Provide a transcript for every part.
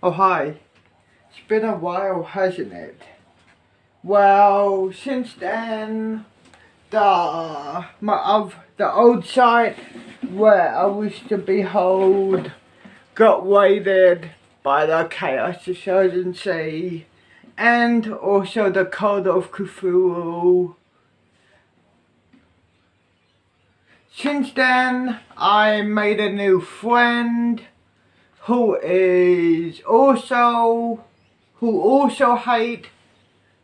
Oh hi, it's been a while, hasn't it? Well, since then, the old site where I wish to behold got raided by the Chaos Insurgency and also the Cult of Cthulhu. Since then, I made a new friend who also hate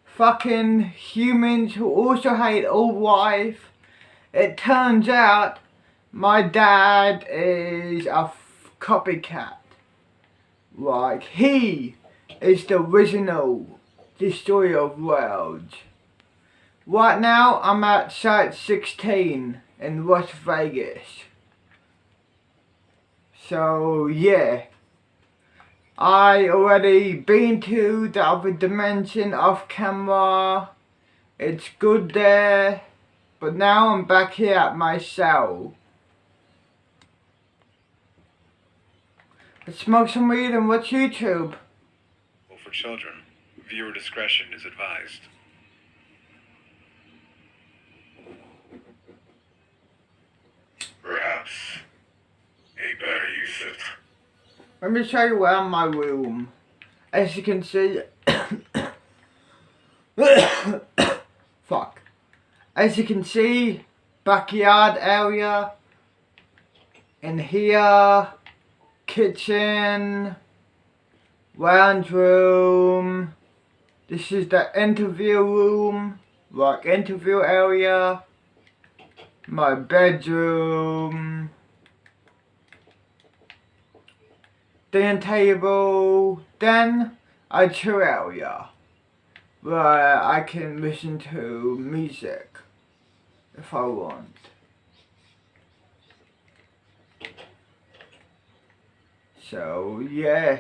fucking humans, who also hate all life. It turns out my dad is a copycat. Like, he is the original destroyer of worlds. Right now, I'm at Site 16 in Las Vegas. So, yeah. I already been to the other dimension off camera. It's good there. But now I'm back here at my cell. Let's smoke some weed and watch YouTube. Well, for children, viewer discretion is advised. Perhaps a better use of... Let me show you around my room. As you can see... Fuck. As you can see, backyard area. In here, kitchen, lounge room. This is the interview room, like interview area. My bedroom. Dinner table. Then a chill area where I can listen to music if I want. So yeah.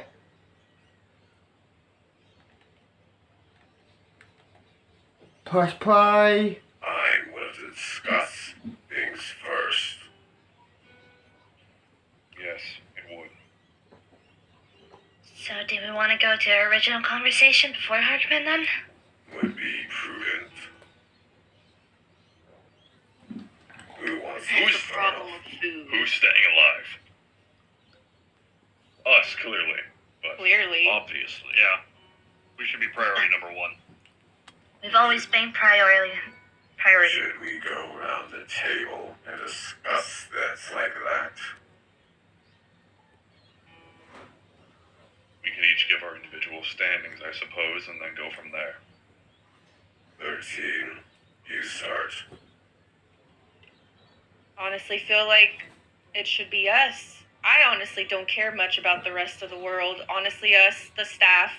Press play. I want to discuss things first. Yes, it would. So do we want to go to our original conversation before Harkman then? Would be prudent. Who wants Who's the problem with food? Who's staying alive? Us, clearly. But Clearly. obviously, yeah. We should be priority number one. We've always been priority. Should we go around the table and discuss this like that? We can each give our individual standings, I suppose, and then go from there. 13. You start. Honestly feel like it should be us. I honestly don't care much about the rest of the world. Honestly, us, the staff,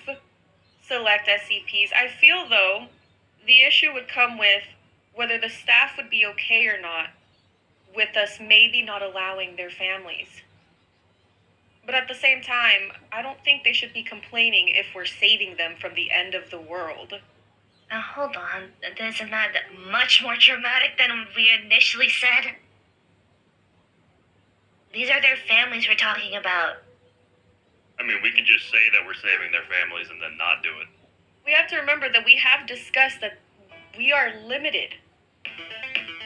select SCPs. I feel, though, the issue would come with whether the staff would be okay or not with us maybe not allowing their families. But at the same time, I don't think they should be complaining if we're saving them from the end of the world. Now hold on, isn't that much more dramatic than we initially said? These are their families we're talking about. I mean, we could just say that we're saving their families and then not do it. We have to remember that we have discussed that we are limited.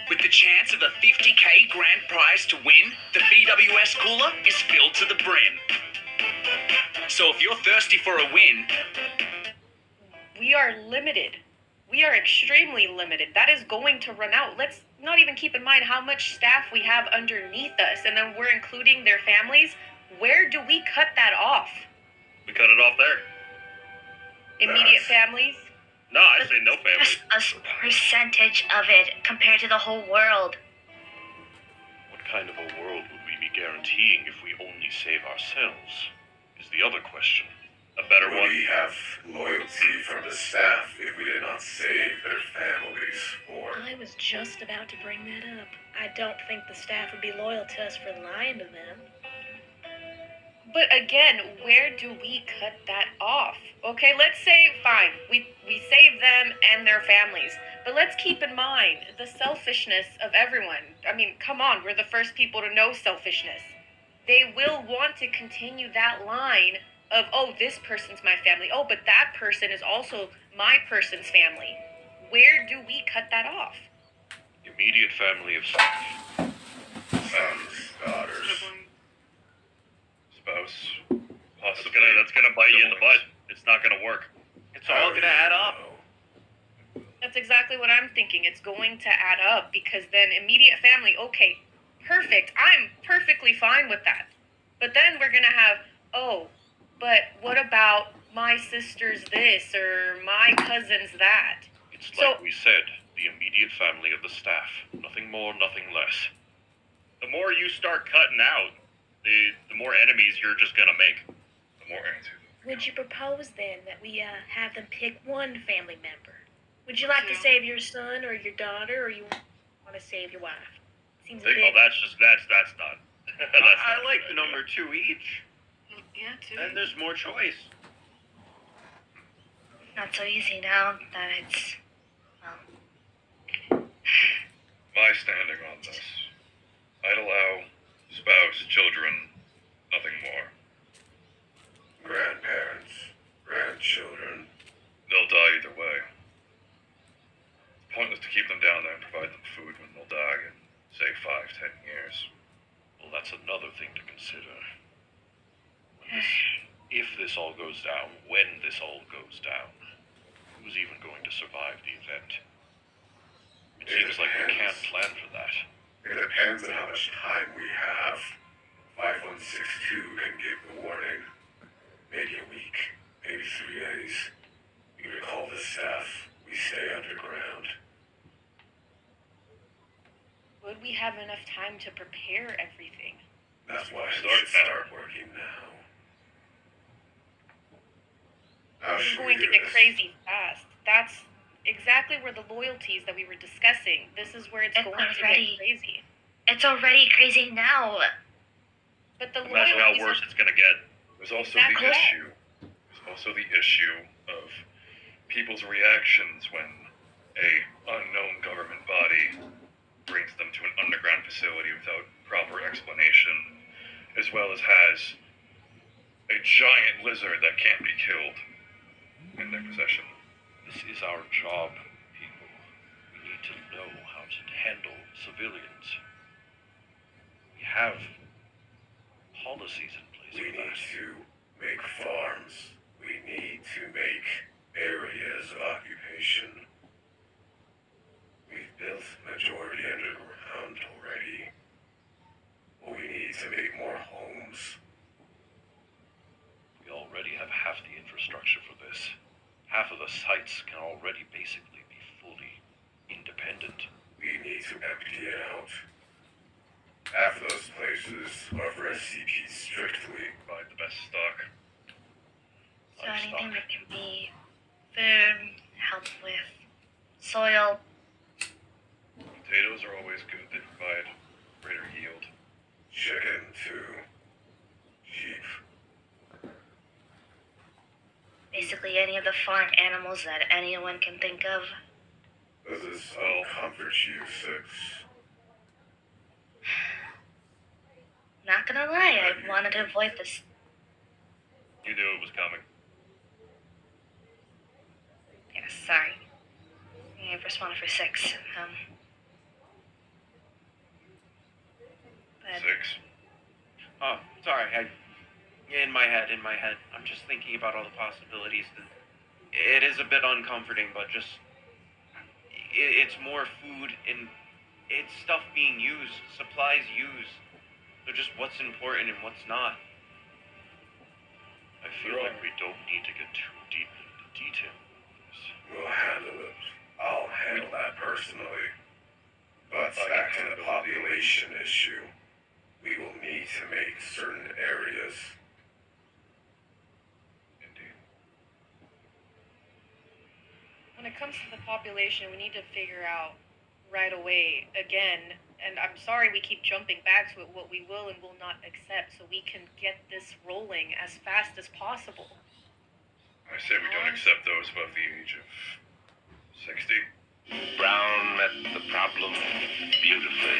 With the chance of a 50k grand prize to win, the BWS cooler is filled to the brim. So if you're thirsty for a win, We are limited. We are extremely limited. That is going to run out. Let's not even keep in mind how much staff we have underneath us, and then we're including their families. Where do we cut that off? We cut it off there. Immediate families? No, I say no family. A percentage of it compared to the whole world. What kind of a world would we be guaranteeing if we only save ourselves? Is the other question. A better one? We have loyalty from the staff if we did not save their families, or... I was just about to bring that up. I don't think the staff would be loyal to us for lying to them. But again, where do we cut that off? Okay, let's say, fine, we save them and their families. But let's keep in mind the selfishness of everyone. I mean, come on, we're the first people to know selfishness. They will want to continue that line of, oh, this person's my family. Oh, but that person is also my person's family. Where do we cut that off? Immediate family of staff. Sons, daughters. Spouse. Possibly. That's gonna bite you in the butt. It's not gonna work. It's all gonna add up. That's exactly what I'm thinking. It's going to add up because then immediate family, okay, perfect. I'm perfectly fine with that. But then we're going to have, oh, but what about my sister's this or my cousin's that? It's So- like we said, the immediate family of the staff. Nothing more, nothing less. The more you start cutting out, the more enemies you're just gonna make. The more enemies. Would you propose then that we have them pick one family member? Would you like to save your son or your daughter, or you want to save your wife? Seems a Oh, bit. that's not. I like the number 2 each. Yeah, too. And there's more choice. Not so easy now that it's, well, My standing on this. I'd allow spouse, children, nothing more. Grandparents, grandchildren. They'll die either way. It's pointless to keep them down there and provide them food when they'll die in, say, 5-10 years. Well, that's another thing to consider. If this all goes down, when this all goes down, who's even going to survive the event? It seems like we can't plan for that. It depends on how much time we have. 5162 can give the warning. Maybe a week, maybe 3 days. We recall the staff. We stay underground. Would we have enough time to prepare everything? That's why we Start should start working now. How It's should we going to do get this? crazy fast. That's exactly where the loyalties that we were discussing. This is where it's It's going to already- get crazy. it's already crazy now. But the Imagine how loyalties worse are it's gonna get. There's also Exactly. the issue. There's also the issue of people's reactions when a unknown government body brings them to an underground facility without proper explanation, as well as has a giant lizard that can't be killed in their possession. This is our job, people. We need to know how to handle civilians. We have policies in place We for need that. to make farms. We need to make areas of occupation. We've built majority underground already. But we need to make more homes. We already have half the infrastructure for this. Half of the sites can already basically be fully independent. We need to empty it out. Half of those places are for SCPs strictly. Provide the best stock. So anything that can be food, help with soil. Potatoes are always good. They provide greater yield. Chicken, too. Sheep. Basically any of the farm animals that anyone can think of. Does this all comfort you, Six? Not gonna lie, I wanted to avoid this. You knew it was coming. Yeah, sorry. I responded for 6. But 6. Oh, sorry. In my head. I'm just thinking about all the possibilities. It is a bit uncomforting, but just it's more food and it's stuff being used, supplies used. So just what's important and what's not. I feel like we don't need to get too deep into the details. We'll handle it. I'll handle that personally. But back to the population issue. We will need to make certain areas. Indeed. when it comes to the population, we need to figure out right away again. And I'm sorry we keep jumping back to it, what we will and will not accept, so we can get this rolling as fast as possible. I say we don't accept those above the age of 60. Brown met the problem beautifully.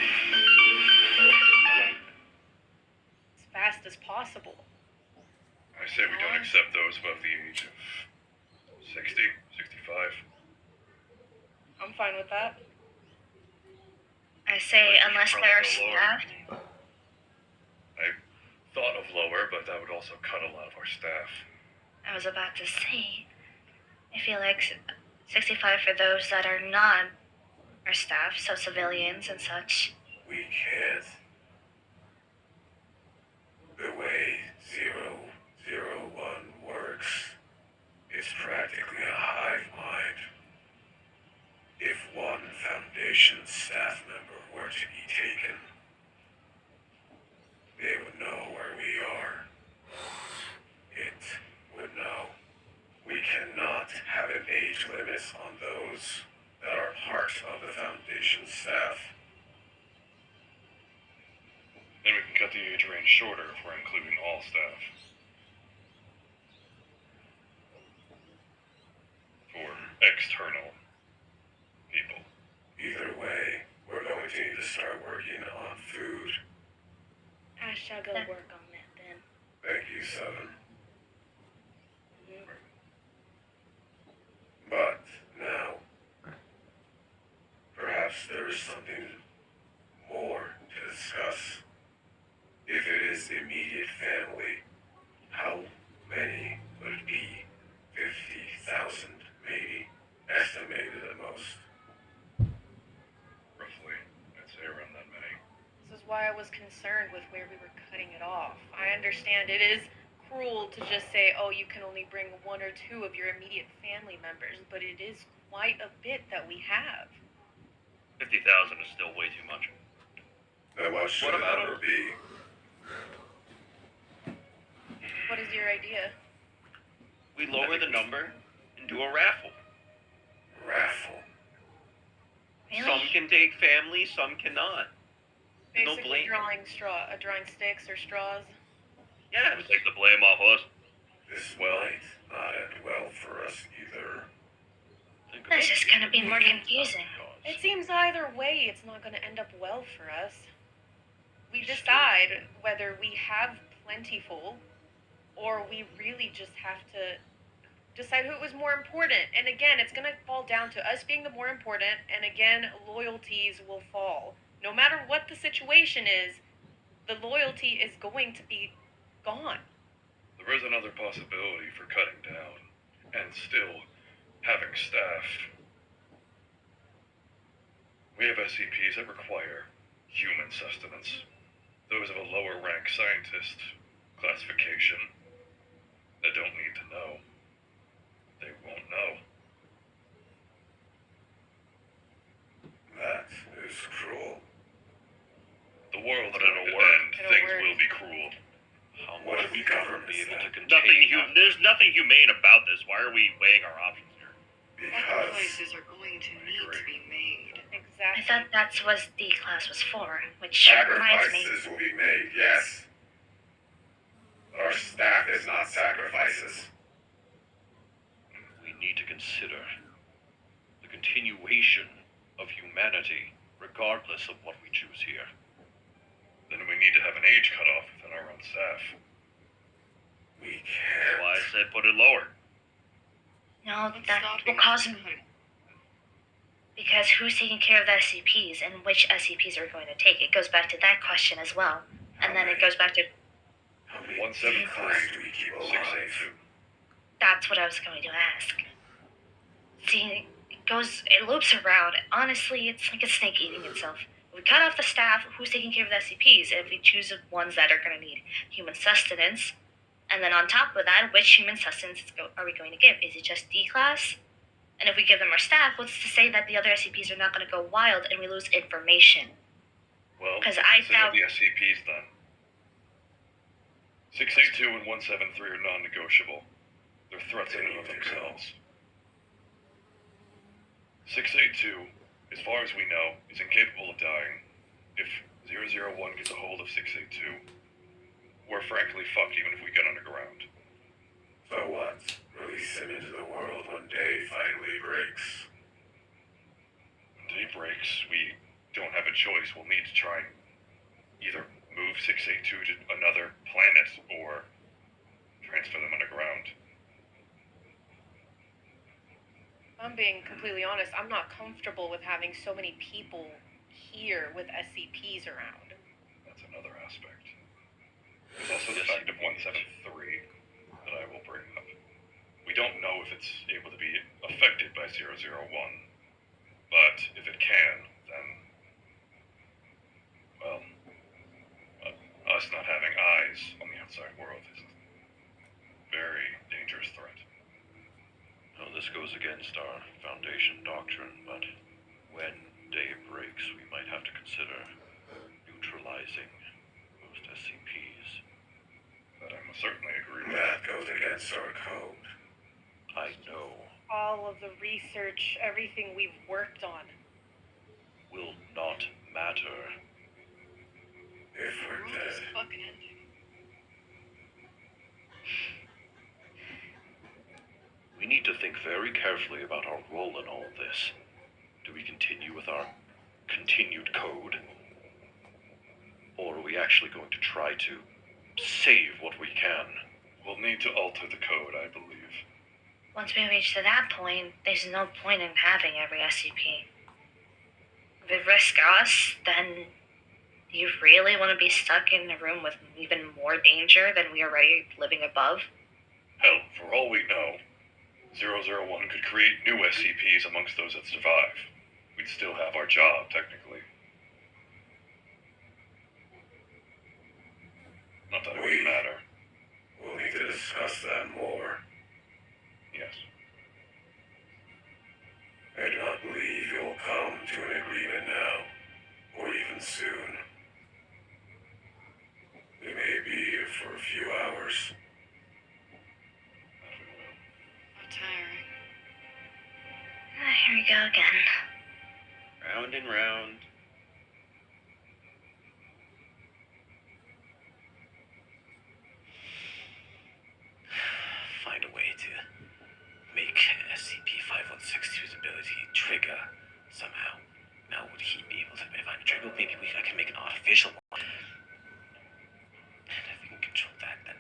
As fast as possible. I say we don't accept those above the age of 60, 65. I'm fine with that. I say Like, unless probably they're go lower. staff. I thought of lower, but that would also cut a lot of our staff. I was about to say, I feel like 65 for those that are not our staff, so civilians and such. We can't. The way 001 works, it's practically a hive mind. If one Foundation staff member were to be taken, they would know where we are. It would know. We cannot have an age limit on those that are part of the Foundation staff. Then we can cut the age range shorter if we're including all staff. For external people. Either way, we're going to need to start working on food. I shall go work on that then. Thank you, Seven. But now, perhaps there is something more to discuss. If it is immediate family, how many would it be? 50,000, maybe, estimated at most. Roughly, I'd say around that many. This is why I was concerned with where we were cutting it off. I understand it is cruel to just say, oh, you can only bring one or two of your immediate family members, but it is quite a bit that we have. 50,000 is still way too much. Then what should the number be? What is your idea? We lower the number and do a raffle. Raffle. Really? Some can take family, some cannot. No Basically blame. drawing sticks or straws. Yes. Take the blame off us. This might not end well for us either. This is gonna be more confusing. It seems either way it's not going to end up well for us. We decide whether we have plentiful or we really just have to decide who was more important. And again, it's going to fall down to us being the more important, and again, loyalties will fall. No matter what the situation is, the loyalty is going to be gone. There is another possibility for cutting down and still having staff. We have SCPs that require human sustenance. Those of a lower rank scientist classification that don't need to know. They won't know. That is cruel. The world's But going it'll to work. end. It'll Things work. will be cruel. How What much if we we govern be able to this contain? There's nothing humane about this. Why are we weighing our options here? Because Sacrifices are going to need to be made. I Exactly. thought that's what the class was for, which reminds me. sacrifices will be made, yes. Our staff is not sacrifices. We need to consider the continuation of humanity, regardless of what we choose here. Then we need to have an age cutoff within our own staff. We That's why I can't. said put it lower. No, What's that stopping will cause us from cutting? because who's taking care of the SCPs and which SCPs are we going to take? It goes back to that question as well, and then it goes back to How many 173, declines do we keep alive? 682. that's what I was going to ask. See, it loops around. Honestly, it's like a snake eating itself. We cut off the staff, who's taking care of the SCPs? If we choose the ones that are going to need human sustenance, and then on top of that, which human sustenance are we going to give? Is it just D-class? And if we give them our staff, what's to say that the other SCPs are not going to go wild and we lose information? Well, 'Cause I consider doubt- the SCPs then. 682 and 173 are non-negotiable. They're threats in and of themselves. 682, as far as we know, is incapable of dying. If 001 gets a hold of 682, we're frankly fucked even if we get underground. So what? Release him into the world when day finally breaks. When day breaks, we don't have a choice. We'll need to try and either move 682 to another planet or transfer them I'm being completely honest. I'm not comfortable with having so many people here with SCPs around. That's another aspect. There's also the fact of 173 that I will bring up. We don't know if it's able to be affected by 001, but if it can, then, well, us not having eyes on the outside world is a very dangerous threat. Now, this goes against our Foundation doctrine, but when day breaks, we might have to consider neutralizing most SCPs. That I must certainly agree with. That goes against our code. I know All of the research, everything we've worked on. will not matter. If we're World dead, is fucking ending. We need to think very carefully about our role in all this. Do we continue with our continued code? Or are we actually going to try to save what we can? We'll need to alter the code, I believe. Once we reach to that point, there's no point in having every SCP. If it risks us, then do you really want to be stuck in a room with even more danger than we are already living above? Hell, for all we know, 001 could create new SCPs amongst those that survive. We'd still have our job, technically. Not that it would matter. we'll need to discuss that more. Yes. I do not believe you'll come to an agreement now, or even soon. We may be here for a few hours. How tiring. Here we go again. Round and round. Find a way to make SCP-5162's ability trigger somehow. Now, would he be able to, if I trigger, maybe I can make an artificial one. And if we can control that, then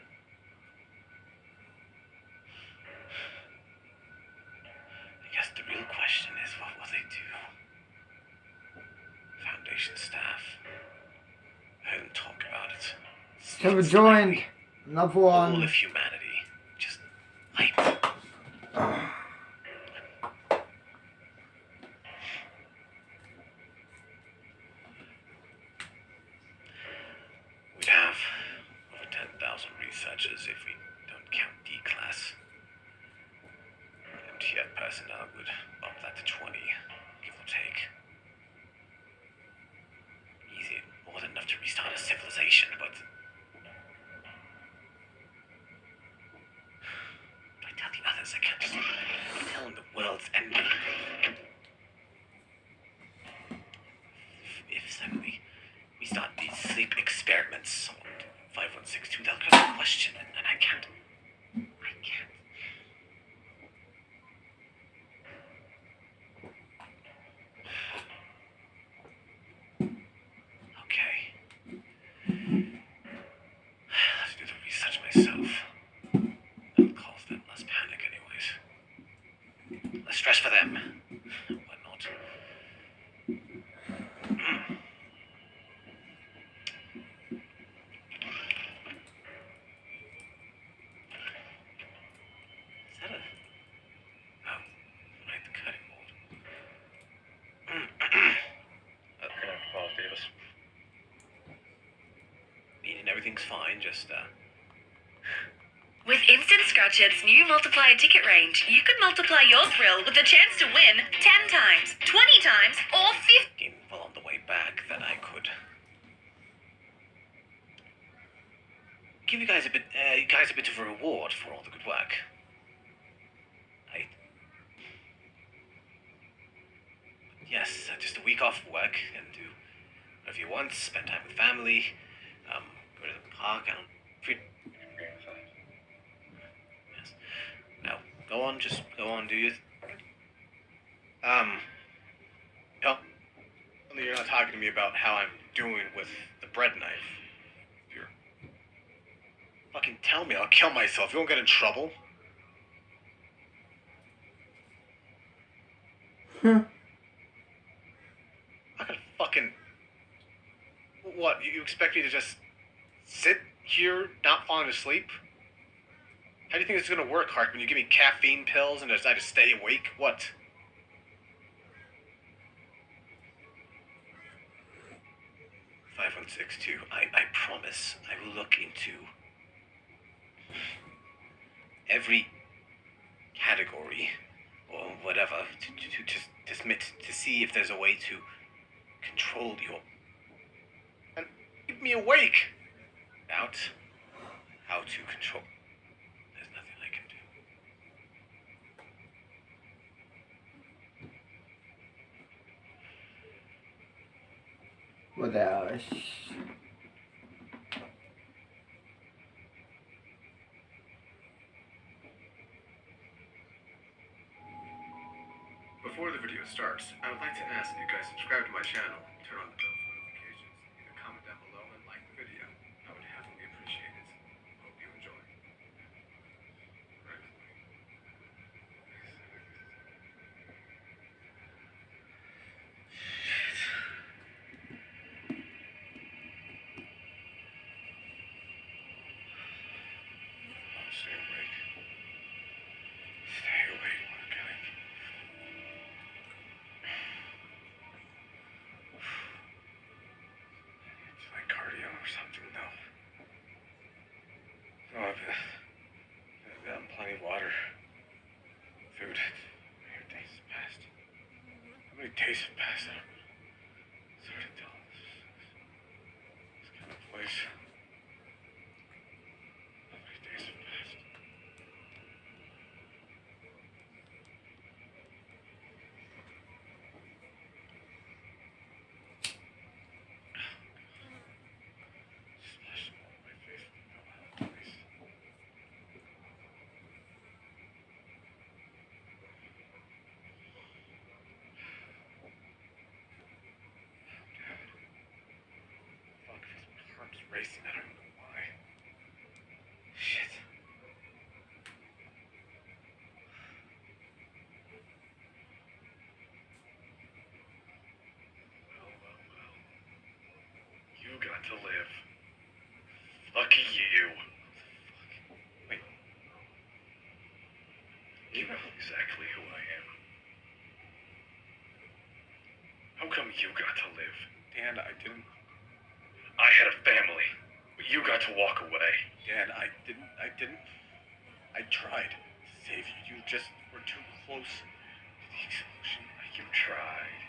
I guess the real question is, what will they do? Foundation staff. I heard them talk about it. So joined. Another All one. of humanity just wiped. We'd have over 10,000 researchers if we don't count D-class. MTF personnel would bump that to 20, give or take. Easy, more than enough to restart a civilization, but I tell the others I can't just tell them the world's ending. If suddenly we start these sleep experiments on 5162, they'll come question, and I can't. Okay. Let's do the research myself. That'll cause them less panic anyways. Less stress for them. Whatnot. Is that a... Oh, right, the cutting board. Gonna have to pause, Davis. Meaning everything's fine, just, With Instant Scratch-Its new multiplier ticket range, you could multiply your thrill with a chance to win 10 times, 20 times, or 50. well, on the way back, then I could give you guys a bit of a reward for all the good work. Yes, just a week off work and do whatever you want. Spend time with family. Go to the park and free. Yes. Now, go on. Just go on. Do you? No. Only you're not talking to me about how I'm doing with the bread knife. You're fucking tell me, I'll kill myself. You won't get in trouble. I could fucking... What, you expect me to just sit here not falling asleep? How do you think it's gonna work, Hark, when you give me caffeine pills and decide to stay awake? What? I promise I will look into every category or whatever to see if there's a way to control your... And keep me awake! About how to control... There's nothing I can do. What else? Before the video starts, I would like to ask that you guys subscribe to my channel, turn on the bell for notifications, leave a comment down below, and like the video. I would heavily appreciate it. Hope you enjoy. Stay awake. Stay awake, okay? It's like cardio or something, no. No, I've gotten plenty of water. Food. How many days have passed? How many days have passed? It's hard to tell. This kind of place. How many days have passed? Splash some on my face and fell out, please. Fuck, my heart's racing. I don't know why. Shit. Well. You got to live. Lucky you. Wait. You know exactly who I am. How come you got to live? Dan, I didn't. I had a family, but you got to walk away. Dan, I didn't. I tried to save you. You just were too close to the explosion. You tried.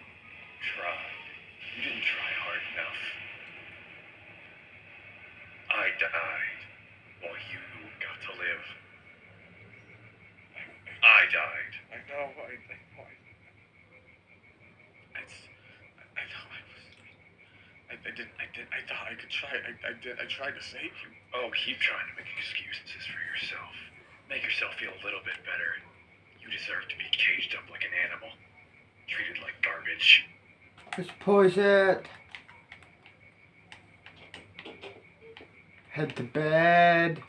You didn't try hard enough. I died while you got to live. I died. I know. I know. I thought I could try. I tried to save you. Oh, keep trying to make excuses for yourself. Make yourself feel a little bit better. You deserve to be caged up like an animal. Treated like garbage. Let's pause it. Head to bed.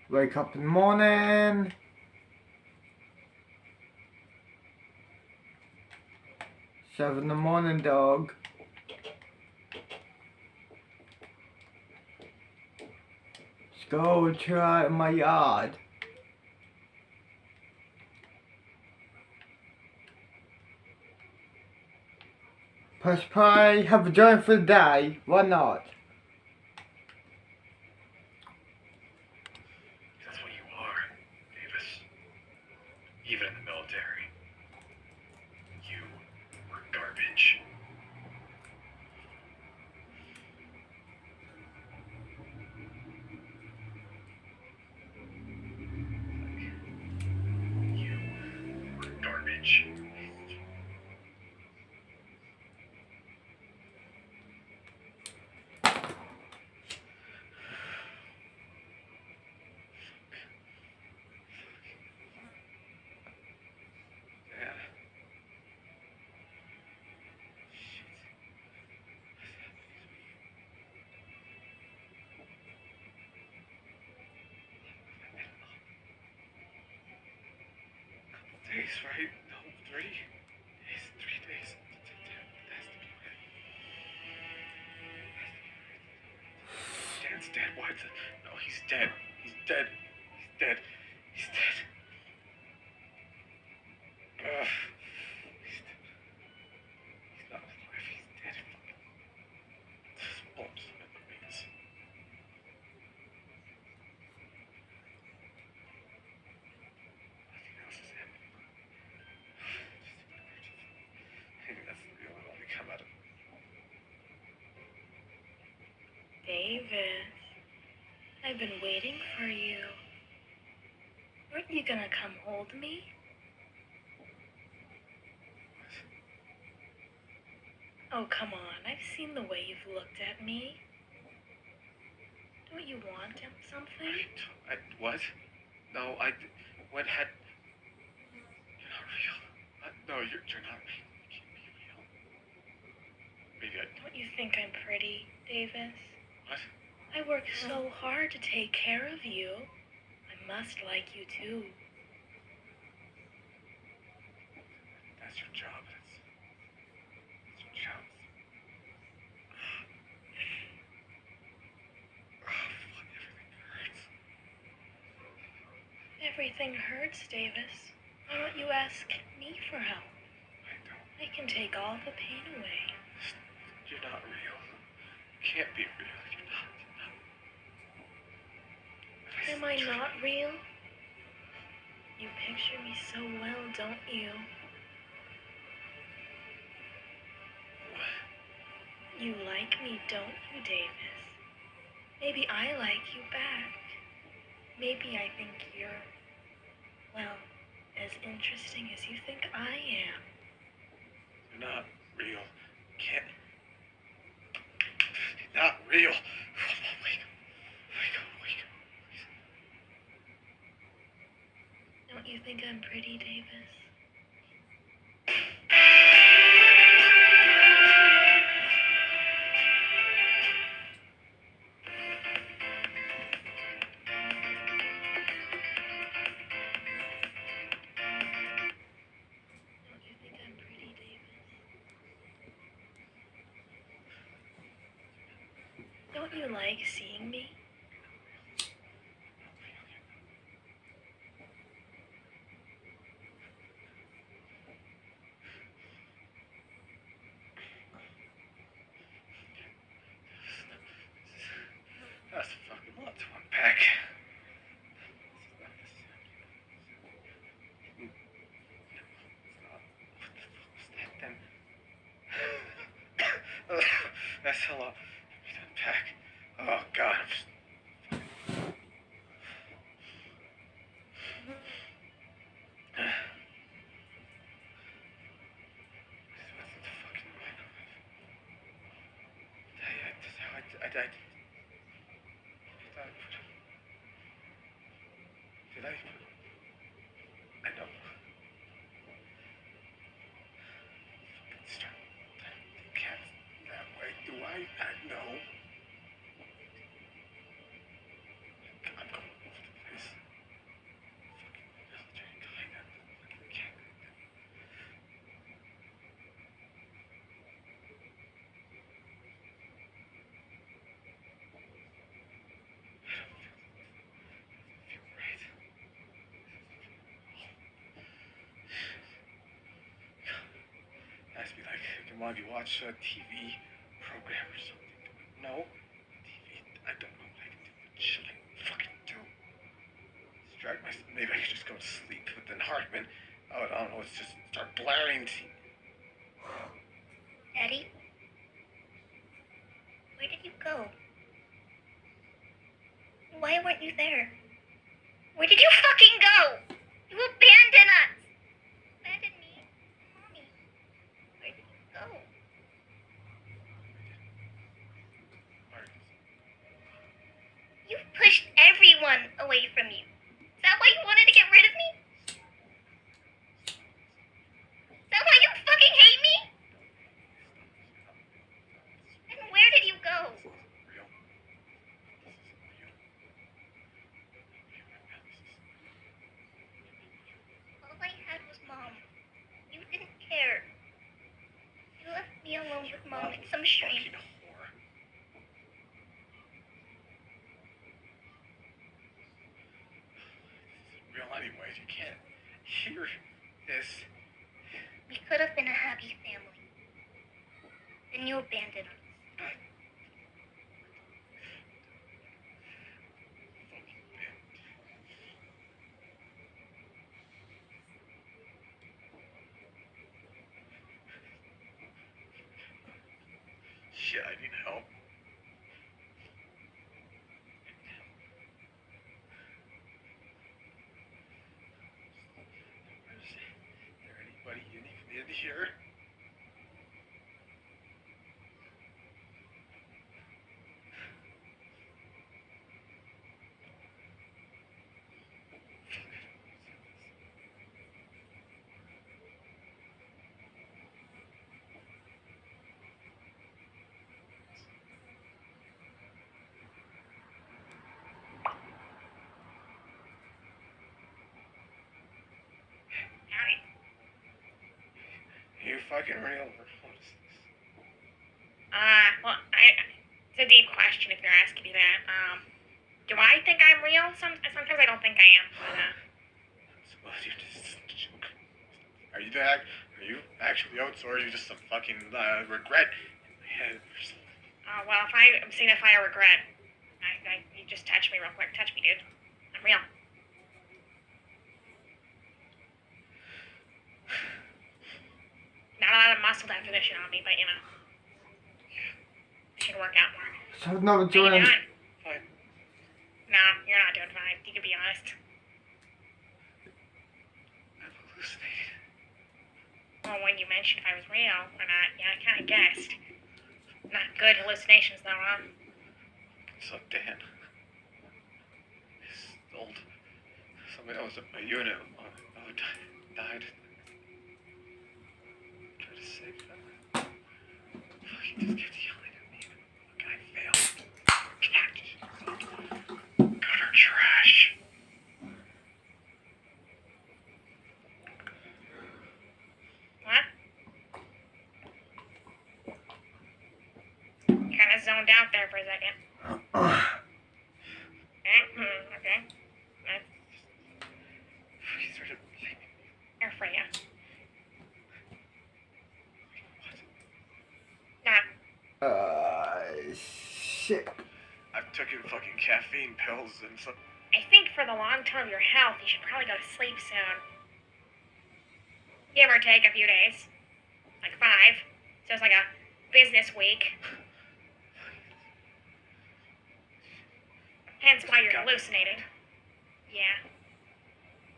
Wake up in the morning. Seven in the morning, dog. Let's go try in my yard. Press play, have a joy for the day. Why not? That's what you are, Davis. Even in the military. You were garbage. You were garbage. days, right? No, 3 days. 3 days. It has to be right. Dan's dead. Why? No, he's dead. He's dead. He's dead. He's dead. Ugh. He's dead. He's not alive. He's dead. This won't submit the means. Nothing else is happening. Maybe that's the real one. Only come out of. Davis, I've been waiting for you. Weren't you gonna come hold me? Oh, come on. I've seen the way you've looked at me. Don't you want something? What? No, what had... You're not real. No, you're not real. You can't be real. Maybe Don't you think I'm pretty, Davis? What? I work so hard to take care of you. I must like you too. That's your job. That's your job. Everything hurts, Davis. Why don't you ask me for help? I don't. I can take all the pain away. You're not real. You can't be real. You're not. Am I not real? You picture me so well, don't you? You like me, don't you, Davis? Maybe I like you back. Maybe I think you're, well, as interesting as you think I am. You're not real. You can't. You're not real. Come on, wake up. Wake up, wake up. Please. Don't you think I'm pretty, Davis? Don't you think I'm pretty, Davis? Don't you like seeing me? That's a fucking lot to unpack. That's a lot to unpack. Oh God, I'm just... Did I? I don't. Fucking start the cat that way. Do I? No. I'm going over the place. Fucking military guy, that fucking cat. Feel right. Ask me like, while you watch a TV program or something. No, TV. I don't know what I can do. What should I fucking do? Distract myself. Maybe I could just go to sleep. But then Hartman, oh, I don't know. It's just start blaring. Daddy? Where did you go? Why weren't you there? Where did you fucking go? You abandoned us! Abandoned me? Mommy, where did you go? You pushed everyone away from you. Is that why you wanted to get rid of me? Is that why you fucking hate me? And where did you go? All I had was Mom. some stream. Fucking whore. Real anyway, you can't hear this. We could have been a happy family. Then you abandoned us. Shit, I need help. Is there anybody in here? Howdy. You fucking real? What is this? Well, it's a deep question if you're asking me that. Do I think I'm real? Sometimes I don't think I am, but, Well, you're just a joke. Are you that? Are you actually Oates, or are you just some fucking regret in my head or something? well, if I'm signify a regret, you just touch me real quick. Touch me, dude. I'm real. Not a lot of muscle definition on me, but you know. I should work out more. So no How you doing. doing? Fine. No, you're not doing fine. You can be honest. I've hallucinated. Well, when you mentioned if I was real or not, yeah, I kind of guessed. Not good hallucinations, though, huh? So Dan, this old, somebody that was at my unit, died. Tried to save them. Fucking just kept yelling at me. Look, I failed. Cat. Gutter trash. What? You kind of zoned out there for a second. Okay. He started blaming me. Here for you. Nah. Shit. I've taken fucking caffeine pills and some. I think for the long term of your health, you should probably go to sleep soon. Give or take a few days. Like 5. So it's like a business week. Hence why you're hallucinating. Yeah.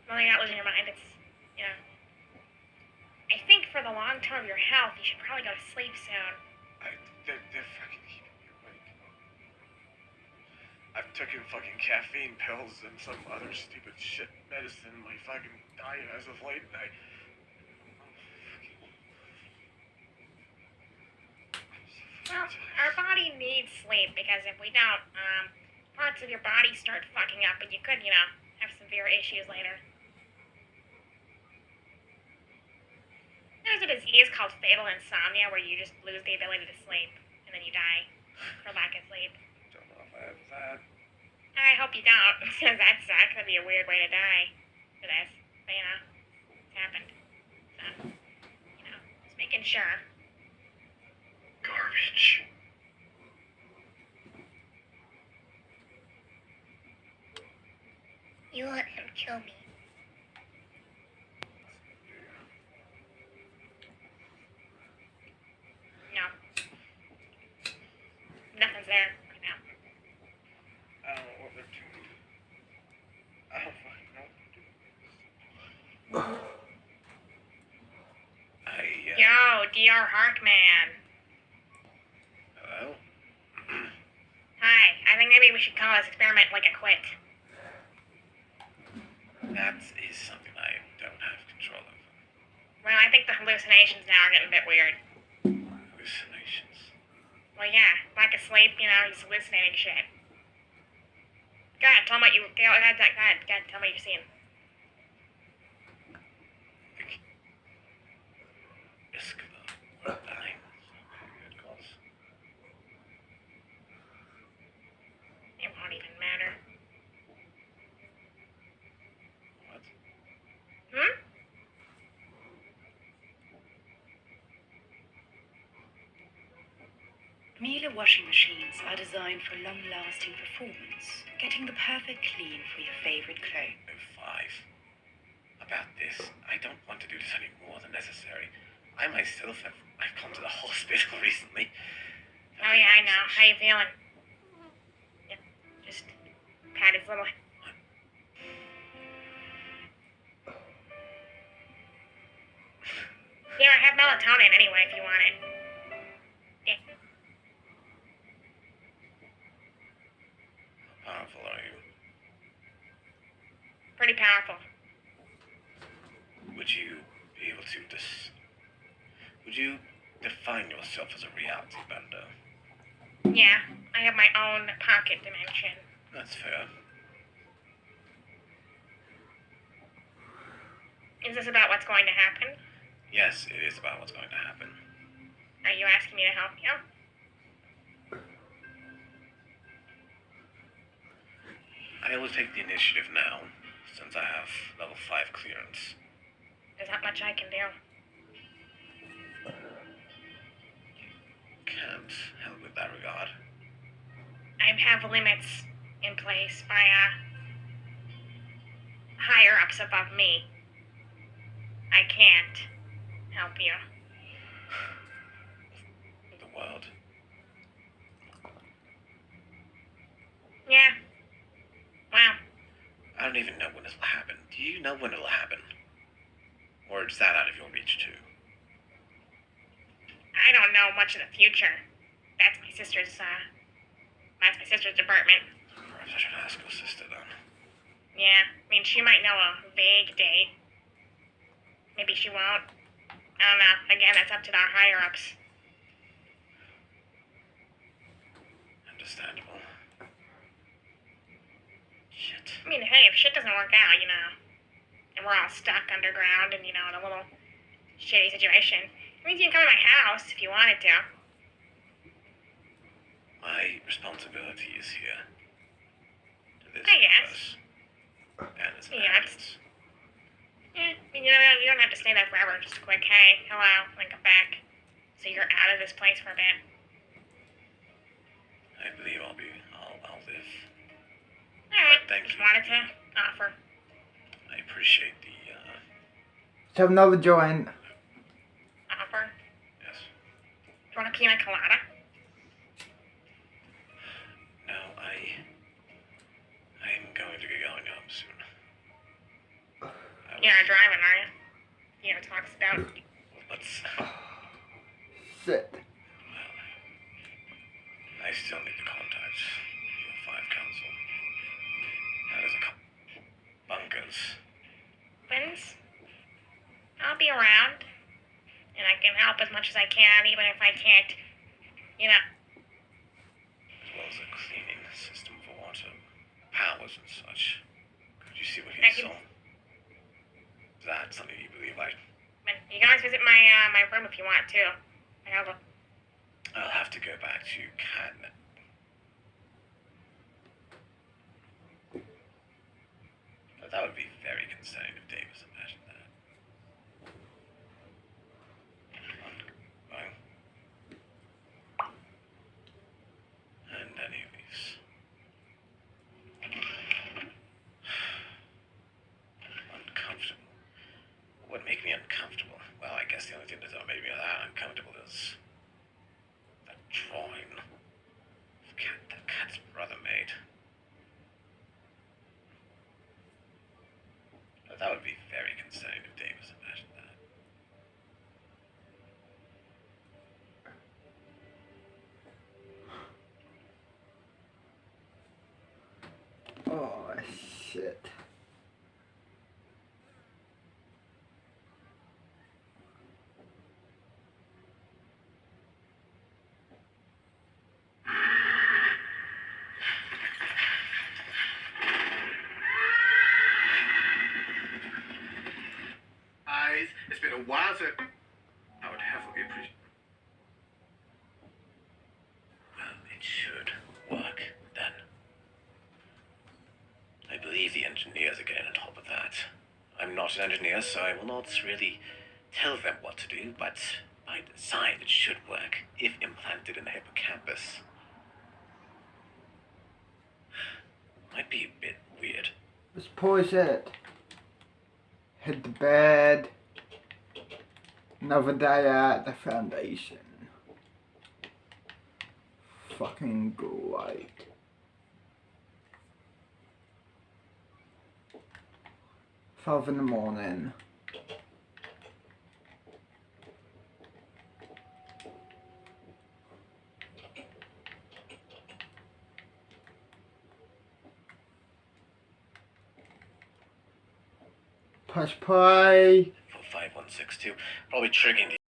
Well, you're not losing your mind. It's, you know. I think for the long term of your health, you should probably go to sleep soon. They're fucking keeping me awake. I've taken fucking caffeine pills and some other stupid shit medicine. My fucking diet as of late, and Well, our body needs sleep because if we don't, parts of your body start fucking up and you could, you know, have severe issues later. There's a disease called fatal insomnia where you just lose the ability to sleep and then you die for lack of sleep. don't know if I have that. I hope you don't, because that sucks. That'd be a weird way to die for this. But, you know, it's happened. So, you know, just making sure. Garbage. You let him kill me. No. Nothing's there right now. I don't know what they're doing. I don't fucking know what they're doing. Yo, DR Harkman. Hello? Hi, I think maybe we should call this experiment like a quit. That is something I don't have control of. Well, I think the hallucinations now are getting a bit weird. Hallucinations. Well, yeah, lack of sleep, you know, he's hallucinating shit. Go ahead, tell me what you, go ahead, tell me what you've seen. Escala. What time? Good calls. Computer washing machines are designed for long-lasting performance, getting the perfect clean for your favorite clothes. About this, I don't want to do this any more than necessary. I myself I've gone to the hospital recently. Oh yeah, I know. How you feeling? Yeah, just pat his little... Here, I have melatonin anyway if you want it. Yeah. How powerful are you? Pretty powerful. Would you be able to would you define yourself as a reality bender? Yeah, I have my own pocket dimension. That's fair. Is this about what's going to happen? Yes, it is about what's going to happen. Are you asking me to help you? I will take the initiative now, since I have level 5 clearance. There's not much I can do. Can't help with that regard. I have limits in place by higher ups above me. I can't help you. The world. Yeah. Wow. I don't even know when this will happen. Do you know when it'll happen? Or is that out of your reach too? I don't know much of the future. That's my sister's department. Perhaps I should ask your sister then. Yeah, I mean, she might know a vague date. Maybe she won't. I don't know. Again, that's up to our higher-ups. Understandable. Shit. I mean, hey, if shit doesn't work out, and we're all stuck underground and, in a little shitty situation, it means you can come to my house if you wanted to. My responsibility is here. To this I guess. universe. And its Yeah, inhabitants. I mean, you don't have to stay there forever. Just a quick, hey, hello, and come back. So you're out of this place for a bit. I believe I'll live. Alright, Thank just you. wanted to offer. I appreciate the, Let's have another joint. Offer. yes. Do you want a pina colada? No, I'm going to get going home soon. You're not driving, are you? Talks about... Let's... Shit. I still need to contact the 5 Council. That is a couple bunkers. Twins? I'll be around. And I can help as much as I can, even if I can't, As well as a cleaning system for water, powers and such. Could you see what I he can- saw? Is that something you believe I... But you can always visit my my room if you want to. I have a... I'll have to go back to Cadnet. But that would be very concerning if Davis imagined that. Well, and then he leaves. Uncomfortable. What would make me uncomfortable? Well, I guess the only thing that would make me that uncomfortable is that drawing that Cat's brother made. That would be very concerning if Davis imagined that. Oh, shit. It's been a while, so I would heavily appreciate. Well, it should work then. I believe the engineers are getting on top of that. I'm not an engineer, so I will not really tell them what to do, but by design it should work if implanted in the hippocampus. Might be a bit weird. Let's pause it. Hit the bed. Another day at the foundation. Fucking great. $5 in the morning. Press play. For 5162, probably triggering the